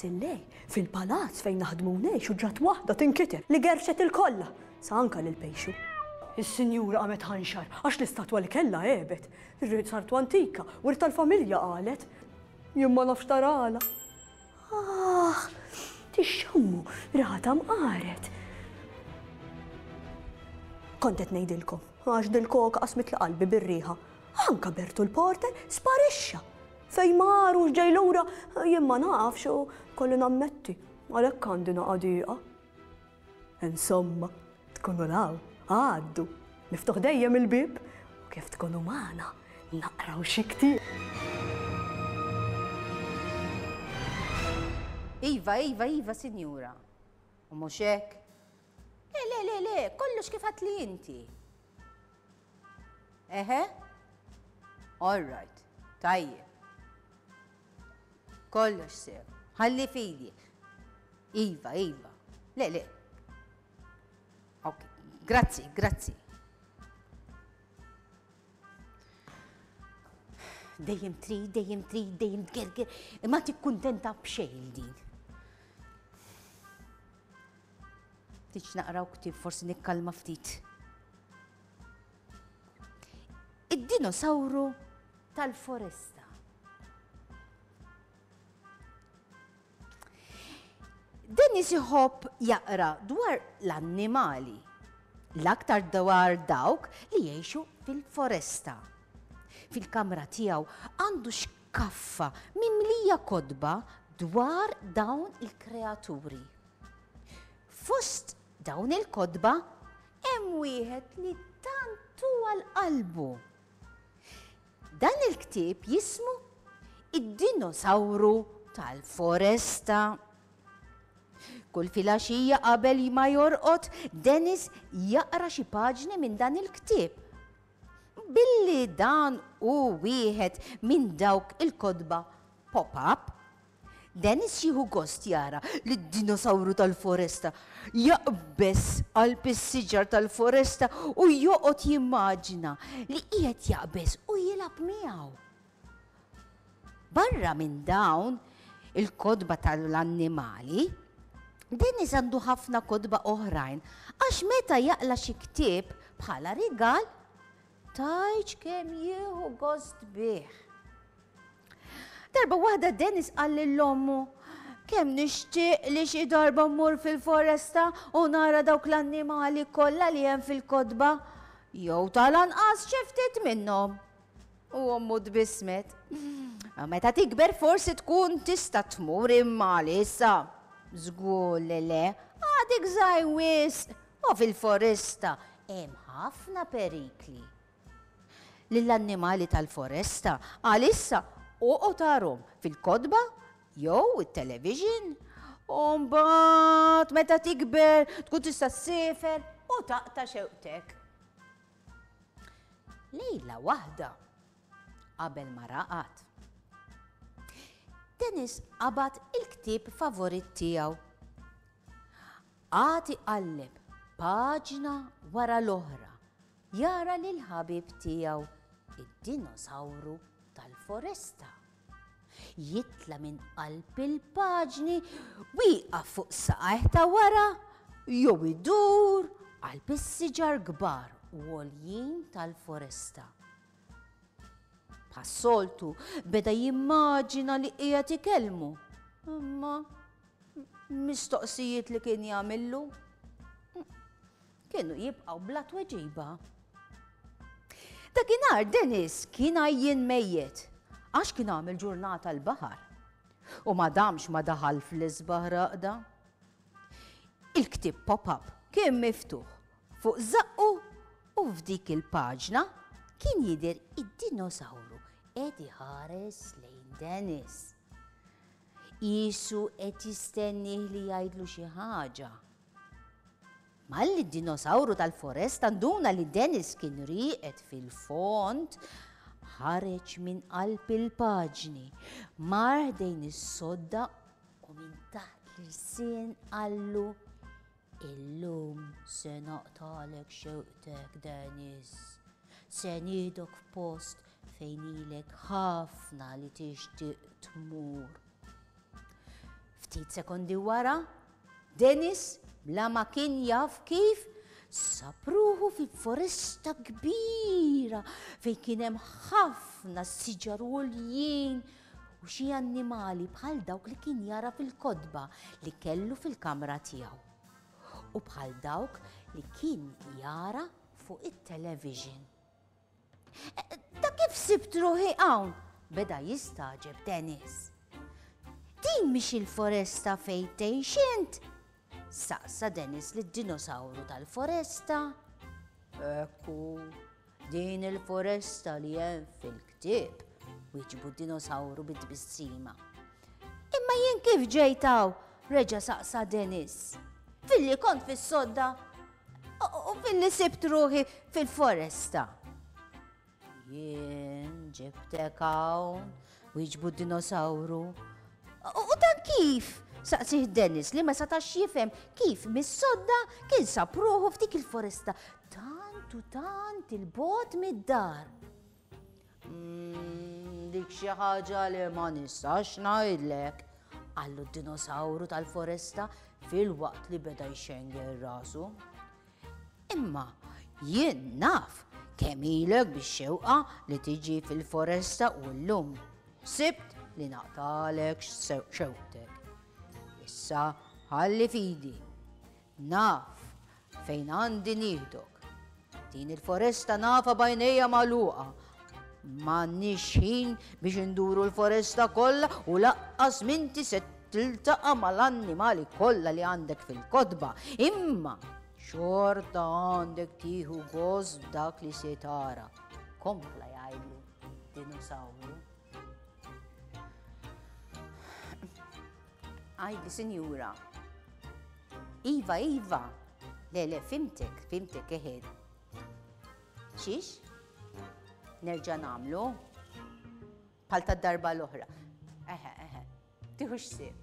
Sillej, fil-palazz fejn naħdmu u ġrat waħda tinkiter li gerxet il-kolla, sa anka lil-pejxu. Is-sinjura qamet ħanxar għax l-istatwa li kellha għebet. Ir-rid sartu antika u rid tal-familja qalet. Jien ma nafx tarala. Tixxammu, rata mqaret. Kontet ngħidilkom, għax dil-koka qasmet l-qalbi bir-riħa. Anka Bertu l-porter sparixxa. Fej maru ġej lura jien ma nafx u kolli nammetti għalhekk għandi naqadiqa. Insomma, tkunu law, għaddu, miftuħ dejjem il-bib u kif tkunu magħna naqraw xi ktieb. Iva, sinjura. U mhux hekk? Le, kollox kif għatli inti. Eħe? All right, tajjeb. Kollox sew. Ħalli fidek. Iva. Le. Ok, grazzi. Dejjem trid, gerger, ma tikkuntenta b'xejn din. Tiġ naqraw ktieb forsi nikkalma ftit. Id-dinosawru tal-foresta. Dennis iħobb jaqra dwar l-annimali, l-aktar dwar dawk li jgħixu fil-foresta. Fil-kamra tiegħu għandu xkaffa mimlija kodba dwar dawn il-kreaturi. Fost dawn il-kodba hemm wieħed li tantu għal-qalbu. Dan il-ktieb jismu Id-dinosawru tal-foresta. Kull filgħaxija qabel ma jorqod, Dennis jaqra xi paġni minn dan il-ktieb. Billi dan hu wieħed minn dawk il-kodba pop-up, Dennis jieħu gost jara li d-dinosawru tal-foresta jaqbes qalb is-siġar tal-foresta u joqgħod jimmaġina li qiegħed jaqbes u jilgħab miegħu. Barra minn dawn il-kodba tal-annimali, Dennis għandu ħafna kodba oħrajn għax meta jaqla xi ktieb bħala rigal, tajġ kemm jieħu gost bih. Darba waħda Dennis qal lil-ommu kemm nixtieq li xi darba mmur fil-foresta u nara dawk l-annimali kollha li hemm fil-kodba, jew tal-anqas xi ftit minnhom. U ommu tbissmet. Meta tikber forsi tkun tista' tmur imma issa. Żgur li le, għadek żgħir wisq u fil-foresta hemm ħafna perikli. Lill-annimali tal-foresta għalissa uqgħu fil-kodba jew it-television u mbagħad meta tikber tkun tista' ssiefer u taqta' xewqtek. Lejla waħda qabel ma raqat, Dennis qabad il-ktieb favorit tiegħu. Għad iqalleb paġna wara l-oħra jara lil ħabib tiegħu id-dinosawru tal-foresta. Jitla minn qalb il-paġni wieqaf fuq saqajh ta' wara jew idur qalb is-siġar kbar u għoljin tal-foresta. Bħas-soltu beda jimmaġina li qiegħed ikellmu, imma mistoqsijiet li kien jagħmillu kienu jibqgħu bla tweġiba. Dakinhar Dennis kien għajjin mejjed għax kien għamel ġurnata l-baħar u ma damx ma daħal fl-isbaħ raqda. Il-ktieb pop-up kien miftuħ fuq zaqqu u f'dik il-paġna kien jidher id-dinosawru qed iħares lejn Dennis. Qisu qed jistennih li jgħidlu xi ħaġa. Malli d-dinosawru tal-foresta nduna li Dennis kien rieqed fil-fond, ħareġ minn qalb il-paġni, mar dejn is-sodda u minn taħt l-irsien qallu illum se naqtalek xewqtek Dennis. Se niedok f'post fejn ilek ħafna li tixtieq tmur. Ftit sekondi wara, Dennis bla ma kien jaf kif sapruħu fil-foresta kbira fejn kien hemm ħafna siġar għoljien u xi annimali bħal dawk li kien jara fil-kodba li kellu fil-kamra tiegħu u bħal dawk li kien jara fuq it-television. Ta' kif sibt ruħi hawn? Beda jistaġeb Dennis. Din mhix il-foresta fejn tgħix int? Saqsa Dennis lid-dinosawru tal-foresta. Ekku, din il-foresta li hemm fil-ktieb, wieġbu d-dinosawru bid-tbissima. Imma jien kif ġejt hawn? Reġa' saqsa Dennis. Filli kont fis-sodda u filli sibt ruħi fil-foresta. Jien ġibtek hawn, wieġbu d-dinosawru. U dan kif? Saqsih Dennis li ma setax jifhem kif mis-sodda kien sapruħu f'dik il-foresta tant u tant il-bogħod mid-dar. Dik xi ħaġa li ma nistax ngħidlek, qallu d-dinosawru tal-foresta fil-waqt li beda jxenger rasu. Imma jien naf kemm ilek bix-xewqa li tiġi fil-foresta u llum sibt li naqtalek xewqtek. Issa ħalli fidi, naf fejn għandi nieħdok. Din il-foresta nafa bajnejja magħluqa. M'għandniex ħin biex induru l-foresta kollha u laqqas minti se tiltaqa' mal-annimali kollha li għandek fil-kodba. Imma xorta għandek tieħu gost b'dak li se tara. Kompla jgħidlu dinosawru. Għajdi, sinjura. Iva, le, fimtek, eħed. Xiex? Nerġa' namlu? Bħal tad-darba l-oħra. Tiħux sib.